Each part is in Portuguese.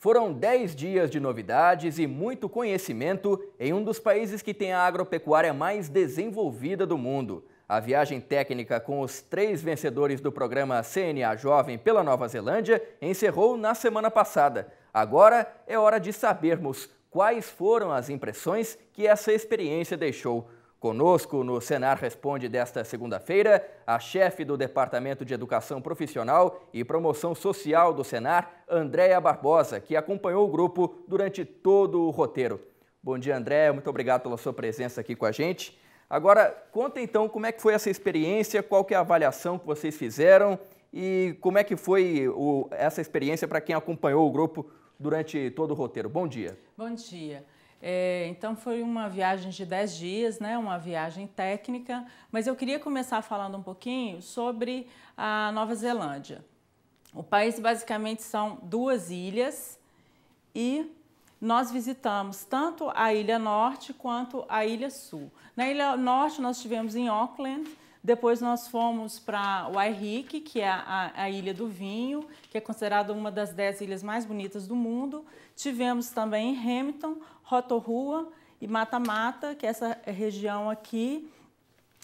Foram 10 dias de novidades e muito conhecimento em um dos países que tem a agropecuária mais desenvolvida do mundo. A viagem técnica com os 3 vencedores do programa CNA Jovem pela Nova Zelândia encerrou na semana passada. Agora é hora de sabermos quais foram as impressões que essa experiência deixou. Conosco no Senar Responde desta segunda-feira, a chefe do Departamento de Educação Profissional e Promoção Social do Senar, Andréia Barbosa, que acompanhou o grupo durante todo o roteiro. Bom dia, Andréia, muito obrigado pela sua presença aqui com a gente. Agora, conta então como é que foi essa experiência, qual que é a avaliação que vocês fizeram e como é que foi essa experiência para quem acompanhou o grupo durante todo o roteiro. Bom dia. Bom dia. Então foi uma viagem de 10 dias, né? Uma viagem técnica, mas eu queria começar falando um pouquinho sobre a Nova Zelândia. O país basicamente são 2 ilhas e nós visitamos tanto a Ilha Norte quanto a Ilha Sul. Na Ilha Norte nós estivemos em Auckland, depois nós fomos para Waiheke, que é a Ilha do Vinho, que é considerada uma das 10 ilhas mais bonitas do mundo. Tivemos também em Hamilton, Rotorua e Mata Mata, que é essa região aqui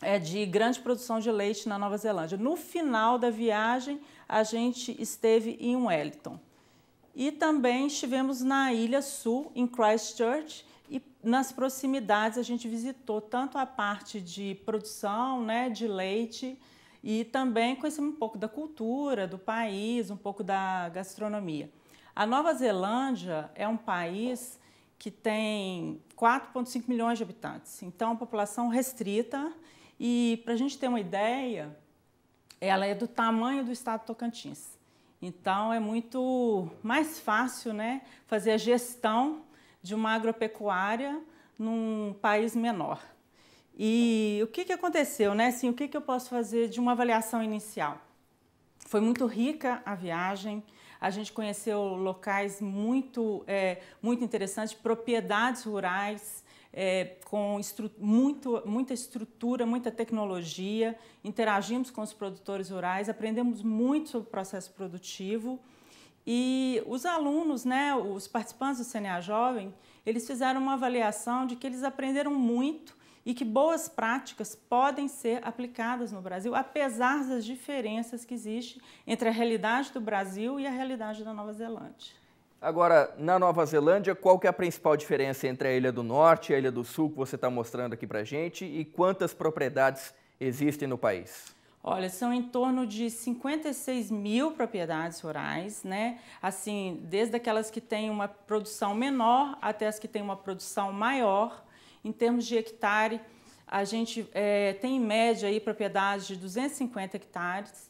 é de grande produção de leite na Nova Zelândia. No final da viagem, a gente esteve em Wellington. E também estivemos na Ilha Sul, em Christchurch, e nas proximidades a gente visitou tanto a parte de produção, né, de leite, e também conhecemos um pouco da cultura do país, um pouco da gastronomia. A Nova Zelândia é um país que tem 4,5 milhões de habitantes, então é uma população restrita e, para a gente ter uma ideia, ela é do tamanho do estado de Tocantins. Então é muito mais fácil, né, fazer a gestão de uma agropecuária num país menor. E o que aconteceu, né? Assim, o que eu posso fazer de uma avaliação inicial? Foi muito rica a viagem, a gente conheceu locais muito interessantes, propriedades rurais, com muita estrutura, muita tecnologia, interagimos com os produtores rurais, aprendemos muito sobre o processo produtivo. E os alunos, né, os participantes do CNA Jovem, eles fizeram uma avaliação de que eles aprenderam muito e que boas práticas podem ser aplicadas no Brasil, apesar das diferenças que existem entre a realidade do Brasil e a realidade da Nova Zelândia. Agora, na Nova Zelândia, qual que é a principal diferença entre a Ilha do Norte e a Ilha do Sul que você está mostrando aqui para a gente e quantas propriedades existem no país? Olha, são em torno de 56 mil propriedades rurais, né? Assim, desde aquelas que têm uma produção menor até as que têm uma produção maior. Em termos de hectare, a gente tem em média aí propriedades de 250 hectares.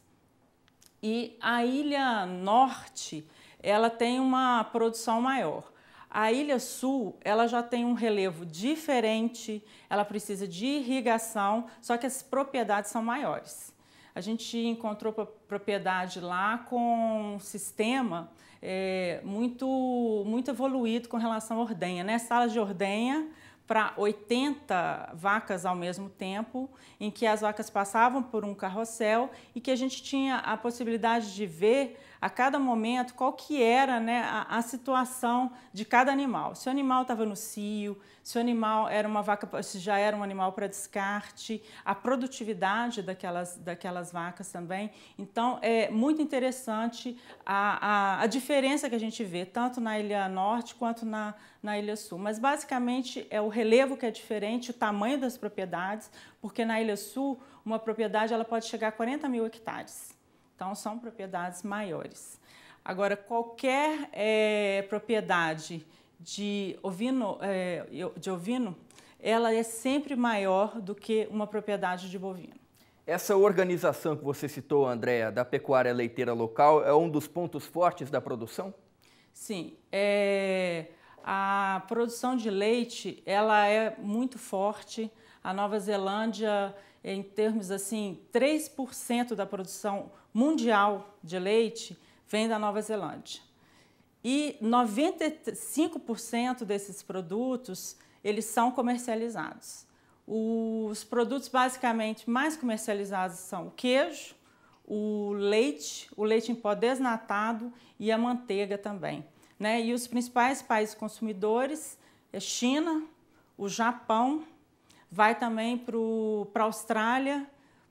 E a Ilha Norte, ela tem uma produção maior. A Ilha Sul, ela já tem um relevo diferente, ela precisa de irrigação, só que as propriedades são maiores. A gente encontrou propriedade lá com um sistema muito evoluído com relação à ordenha, né? Salas de ordenha para 80 vacas ao mesmo tempo, em que as vacas passavam por um carrossel e que a gente tinha a possibilidade de ver a cada momento qual que era, né, a situação de cada animal. Se o animal estava no cio, se o animal era uma vaca, se já era um animal para descarte, a produtividade daquelas vacas também. Então, é muito interessante a diferença que a gente vê, tanto na Ilha Norte quanto na Ilha Sul. Mas, basicamente, é o relevo que é diferente, o tamanho das propriedades, porque na Ilha Sul, uma propriedade ela pode chegar a 40 mil hectares. Então, são propriedades maiores. Agora, qualquer propriedade de ovino, ela é sempre maior do que uma propriedade de bovino. Essa organização que você citou, Andréia, da pecuária leiteira local, é um dos pontos fortes da produção? Sim. A produção de leite, ela é muito forte. A Nova Zelândia, em termos assim, 3% da produção mundial de leite vem da Nova Zelândia. E 95% desses produtos, eles são comercializados. Os produtos basicamente mais comercializados são o queijo, o leite em pó desnatado e a manteiga também. né? E os principais países consumidores é China, o Japão, vai também para a Austrália,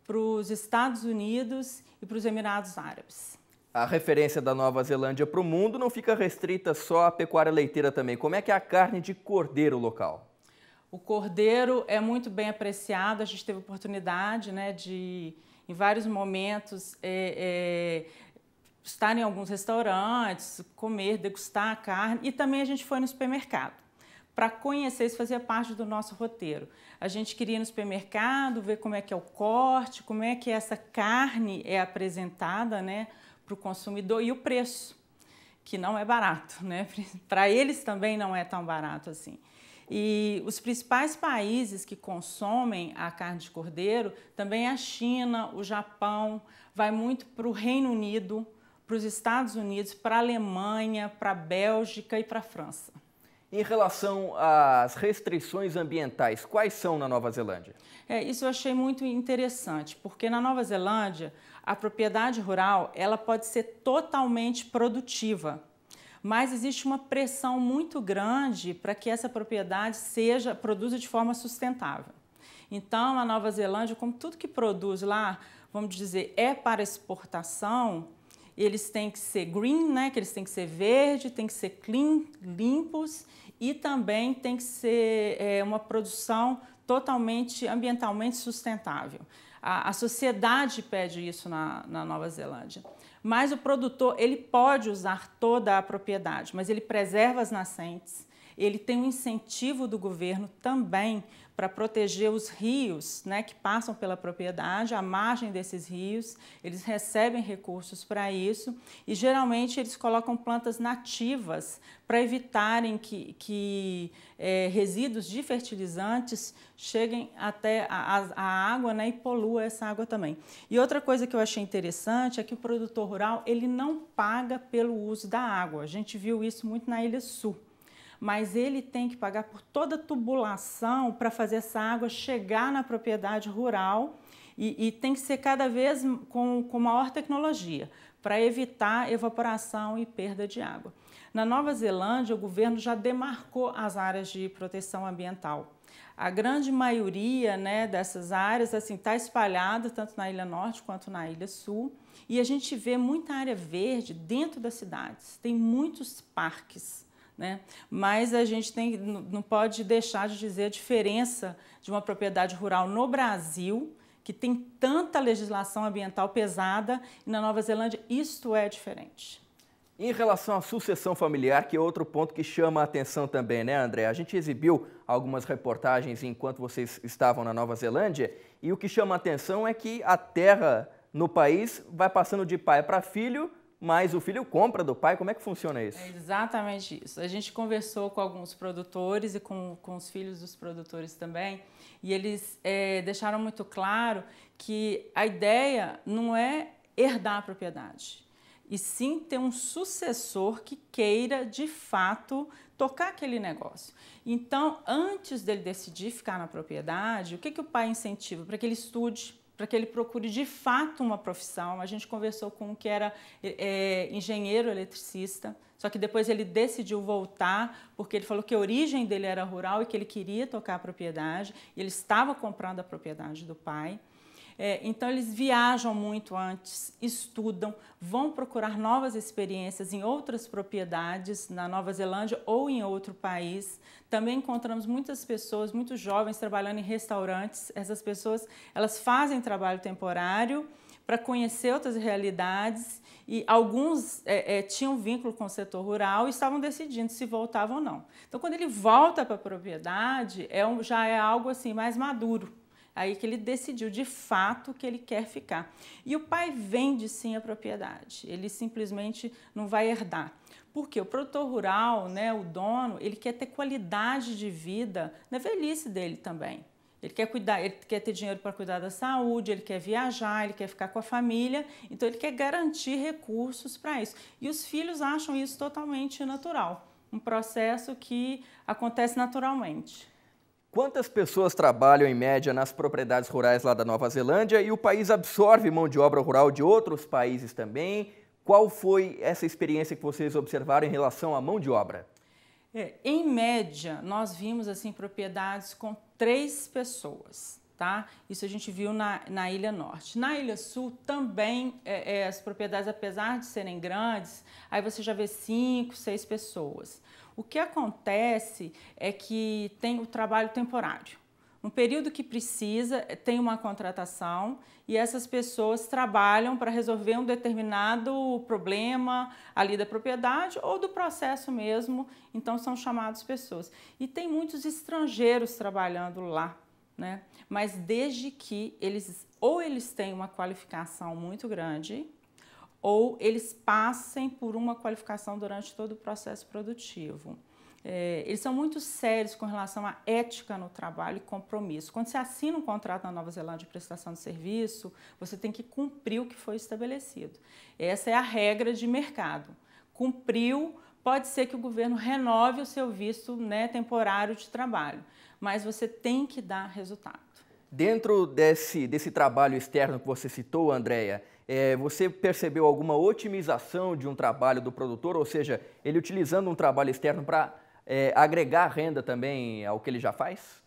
para os Estados Unidos e para os Emirados Árabes. A referência da Nova Zelândia para o mundo não fica restrita só à pecuária leiteira também. Como é que é a carne de cordeiro local? O cordeiro é muito bem apreciado, a gente teve oportunidade, né, de, em vários momentos, estar em alguns restaurantes, comer, degustar a carne, e também a gente foi no supermercado. Para conhecer, isso fazia parte do nosso roteiro. A gente queria ir no supermercado, ver como é que é o corte, como é que essa carne é apresentada, né, para o consumidor, e o preço, que não é barato, né? Para eles também não é tão barato assim. E os principais países que consomem a carne de cordeiro também é a China, o Japão, vai muito para o Reino Unido, para os Estados Unidos, para a Alemanha, para a Bélgica e para a França. Em relação às restrições ambientais, quais são na Nova Zelândia? Isso eu achei muito interessante, porque na Nova Zelândia a propriedade rural ela pode ser totalmente produtiva, mas existe uma pressão muito grande para que essa propriedade produza de forma sustentável. Então, a Nova Zelândia, como tudo que produz lá, vamos dizer, é para exportação, eles têm que ser green, né? Que eles têm que ser verde, têm que ser clean, limpos, e também tem que ser uma produção totalmente ambientalmente sustentável. A sociedade pede isso na Nova Zelândia. Mas o produtor, ele pode usar toda a propriedade, mas ele preserva as nascentes, ele tem um incentivo do governo também para proteger os rios, né, que passam pela propriedade, a margem desses rios, eles recebem recursos para isso e geralmente eles colocam plantas nativas para evitarem que resíduos de fertilizantes cheguem até a água, né, e polua essa água também. E outra coisa que eu achei interessante é que o produtor rural ele não paga pelo uso da água, a gente viu isso muito na Ilha Sul. Mas ele tem que pagar por toda a tubulação para fazer essa água chegar na propriedade rural e tem que ser cada vez com maior tecnologia para evitar evaporação e perda de água. Na Nova Zelândia, o governo já demarcou as áreas de proteção ambiental. A grande maioria, né, dessas áreas está espalhada tanto na Ilha Norte quanto na Ilha Sul e a gente vê muita área verde dentro das cidades, tem muitos parques. Né? Mas a gente não pode deixar de dizer a diferença de uma propriedade rural no Brasil, que tem tanta legislação ambiental pesada, e na Nova Zelândia isto é diferente. Em relação à sucessão familiar, que é outro ponto que chama a atenção também, né, André? A gente exibiu algumas reportagens enquanto vocês estavam na Nova Zelândia, e o que chama a atenção é que a terra no país vai passando de pai para filho, mas o filho compra do pai. Como é que funciona isso? É exatamente isso. A gente conversou com alguns produtores e com os filhos dos produtores também, e eles deixaram muito claro que a ideia não é herdar a propriedade, e sim ter um sucessor que queira, de fato, tocar aquele negócio. Então, antes dele decidir ficar na propriedade, o que o pai incentiva? Para que ele estude, para que ele procure de fato uma profissão. A gente conversou com um que era engenheiro eletricista, só que depois ele decidiu voltar, porque ele falou que a origem dele era rural e que ele queria tocar a propriedade, e ele estava comprando a propriedade do pai. Então, eles viajam muito antes, estudam, vão procurar novas experiências em outras propriedades na Nova Zelândia ou em outro país. Também encontramos muitas pessoas, muitos jovens trabalhando em restaurantes. Essas pessoas, elas fazem trabalho temporário para conhecer outras realidades e alguns tinham vínculo com o setor rural e estavam decidindo se voltavam ou não. Então, quando ele volta para a propriedade, já é algo assim mais maduro. Aí que ele decidiu de fato que ele quer ficar. E o pai vende sim a propriedade, ele simplesmente não vai herdar. Porque o produtor rural, né, o dono, ele quer ter qualidade de vida na velhice dele também. Ele quer cuidar, ele quer ter dinheiro para cuidar da saúde, ele quer viajar, ele quer ficar com a família, então ele quer garantir recursos para isso. E os filhos acham isso totalmente natural, um processo que acontece naturalmente. Quantas pessoas trabalham, em média, nas propriedades rurais lá da Nova Zelândia e o país absorve mão de obra rural de outros países também? Qual foi essa experiência que vocês observaram em relação à mão de obra? Em média, nós vimos assim propriedades com 3 pessoas, tá? Isso a gente viu na Ilha Norte. Na Ilha Sul também as propriedades, apesar de serem grandes, aí você já vê 5, 6 pessoas. O que acontece é que tem o trabalho temporário. No período que precisa, tem uma contratação e essas pessoas trabalham para resolver um determinado problema ali da propriedade ou do processo mesmo, então são chamados pessoas. E tem muitos estrangeiros trabalhando lá, né? Mas desde que eles têm uma qualificação muito grande ou eles passem por uma qualificação durante todo o processo produtivo. Eles são muito sérios com relação à ética no trabalho e compromisso. Quando você assina um contrato na Nova Zelândia de prestação de serviço, você tem que cumprir o que foi estabelecido. Essa é a regra de mercado. Cumpriu, pode ser que o governo renove o seu visto, né, temporário de trabalho, mas você tem que dar resultado. Dentro desse trabalho externo que você citou, Andréia, você percebeu alguma otimização de um trabalho do produtor, ou seja, ele utilizando um trabalho externo para agregar renda também ao que ele já faz?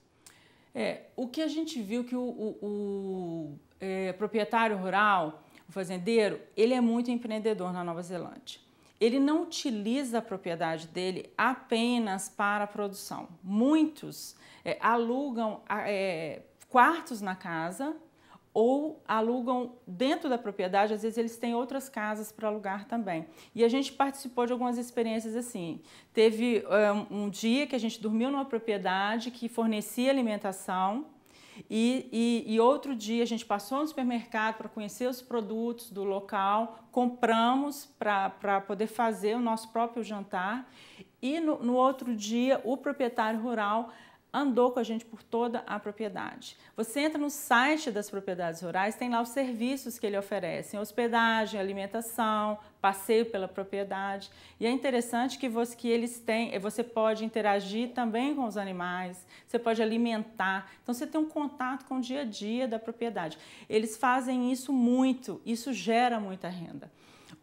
O que a gente viu que o proprietário rural, o fazendeiro, ele é muito empreendedor na Nova Zelândia. Ele não utiliza a propriedade dele apenas para a produção. Muitos alugam quartos na casa ou alugam dentro da propriedade, às vezes eles têm outras casas para alugar também. E a gente participou de algumas experiências assim. Teve um dia que a gente dormiu numa propriedade que fornecia alimentação e outro dia a gente passou no supermercado para conhecer os produtos do local, compramos para poder fazer o nosso próprio jantar e no outro dia o proprietário rural andou com a gente por toda a propriedade. Você entra no site das propriedades rurais, tem lá os serviços que ele oferece, hospedagem, alimentação, passeio pela propriedade. E é interessante que você pode interagir também com os animais, você pode alimentar, então você tem um contato com o dia a dia da propriedade. Eles fazem isso muito, isso gera muita renda.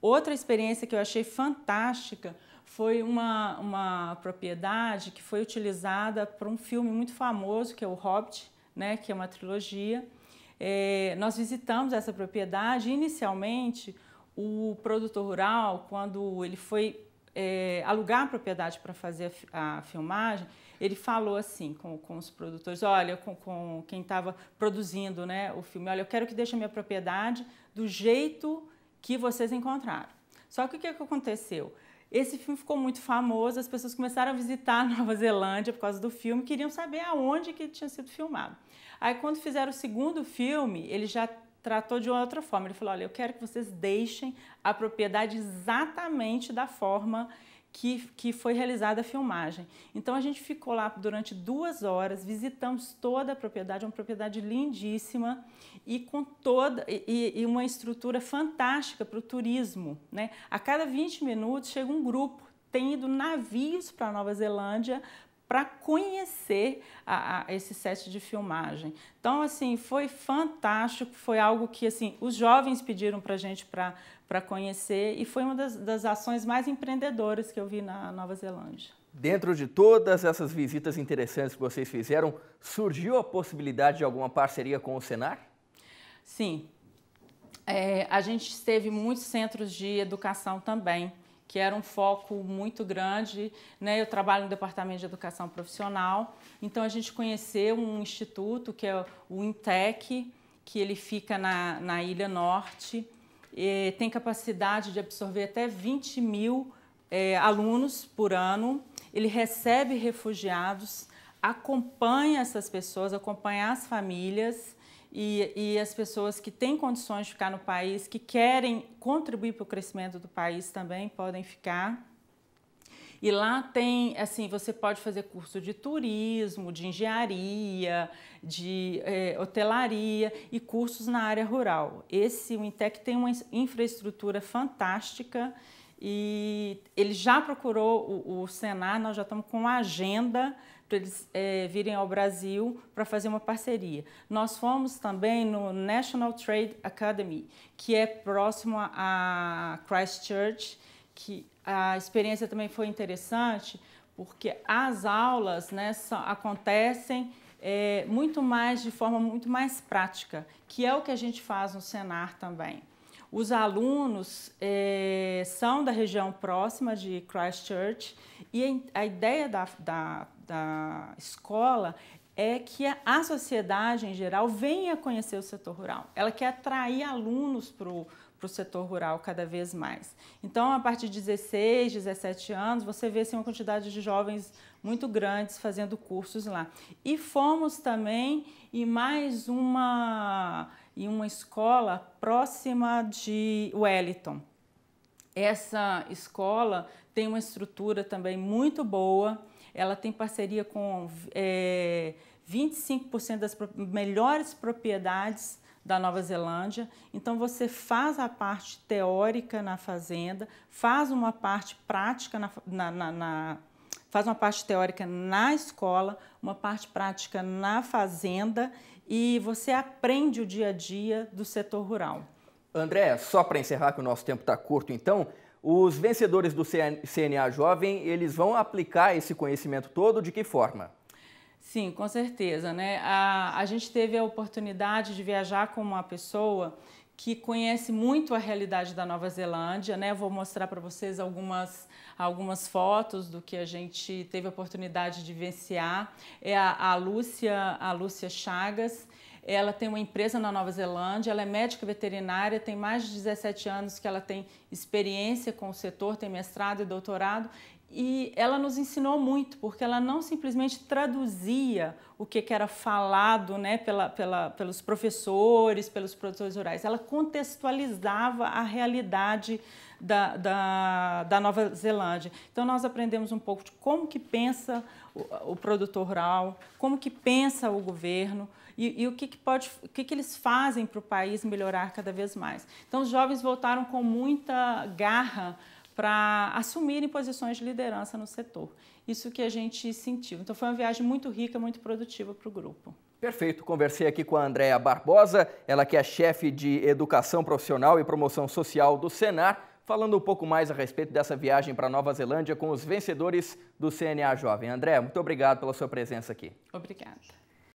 Outra experiência que eu achei fantástica foi uma propriedade que foi utilizada para um filme muito famoso, que é o Hobbit, né, que é uma trilogia. Nós visitamos essa propriedade e, inicialmente, o produtor rural, quando ele foi alugar a propriedade para fazer a filmagem, ele falou assim com os produtores, olha, com quem estava produzindo, né, o filme, olha, eu quero que deixe a minha propriedade do jeito que vocês encontraram. Só que o que aconteceu? Esse filme ficou muito famoso, as pessoas começaram a visitar a Nova Zelândia por causa do filme, queriam saber aonde que tinha sido filmado. Aí, quando fizeram o segundo filme, ele já tratou de outra forma. Ele falou, olha, eu quero que vocês deixem a propriedade exatamente da forma que foi realizada a filmagem. Então, a gente ficou lá durante 2 horas, visitamos toda a propriedade, uma propriedade lindíssima e com uma estrutura fantástica para o turismo, né? A cada 20 minutos chega um grupo, tem ido navios para a Nova Zelândia para conhecer esse set de filmagem. Então, assim, foi fantástico, foi algo que assim, os jovens pediram para a gente para conhecer e foi uma das ações mais empreendedoras que eu vi na Nova Zelândia. Dentro de todas essas visitas interessantes que vocês fizeram, surgiu a possibilidade de alguma parceria com o Senar? Sim. A gente teve muitos centros de educação também, que era um foco muito grande, né? Eu trabalho no Departamento de Educação Profissional, então a gente conheceu um instituto, que é o INTEC, que ele fica na Ilha Norte, tem capacidade de absorver até 20 mil alunos por ano, ele recebe refugiados, acompanha essas pessoas, acompanha as famílias, e as pessoas que têm condições de ficar no país, que querem contribuir para o crescimento do país também podem ficar. E lá tem, assim, você pode fazer curso de turismo, de engenharia, de hotelaria e cursos na área rural. O INTEC tem uma infraestrutura fantástica e ele já procurou o Senar, nós já estamos com uma agenda para eles virem ao Brasil para fazer uma parceria. Nós fomos também no National Trade Academy, que é próximo a Christchurch, que a experiência também foi interessante, porque as aulas, né, acontecem muito mais de forma muito mais prática, que é o que a gente faz no Senar também. Os alunos são da região próxima de Christchurch e a ideia da escola é que a sociedade em geral venha conhecer o setor rural. Ela quer atrair alunos para o setor rural cada vez mais. Então, a partir de 16, 17 anos, você vê assim, uma quantidade de jovens muito grandes fazendo cursos lá. E fomos também em mais uma escola próxima de Wellington. Essa escola tem uma estrutura também muito boa, ela tem parceria com 25% das melhores propriedades da Nova Zelândia. Então, você faz a parte teórica na fazenda, faz uma parte prática faz uma parte teórica na escola, uma parte prática na fazenda e você aprende o dia a dia do setor rural. André, só para encerrar, que o nosso tempo está curto, então, os vencedores do CNA Jovem, eles vão aplicar esse conhecimento todo de que forma? Sim, com certeza, né? A gente teve a oportunidade de viajar com uma pessoa que conhece muito a realidade da Nova Zelândia, né? Eu vou mostrar para vocês algumas fotos do que a gente teve a oportunidade de vivenciar. É a Lúcia Chagas. Ela tem uma empresa na Nova Zelândia, ela é médica veterinária, tem mais de 17 anos que ela tem experiência com o setor, tem mestrado e doutorado, e ela nos ensinou muito, porque ela não simplesmente traduzia o que era falado, né, pelos professores, pelos produtores rurais, ela contextualizava a realidade da Nova Zelândia. Então, nós aprendemos um pouco de como que pensa o produtor rural, como que pensa o governo e o que eles fazem para o país melhorar cada vez mais. Então, os jovens voltaram com muita garra para assumirem posições de liderança no setor. Isso que a gente sentiu. Então, foi uma viagem muito rica, muito produtiva para o grupo. Perfeito. Conversei aqui com a Andréa Barbosa, ela que é chefe de Educação Profissional e Promoção Social do Senar, falando um pouco mais a respeito dessa viagem para Nova Zelândia com os vencedores do CNA Jovem. André, muito obrigado pela sua presença aqui. Obrigada.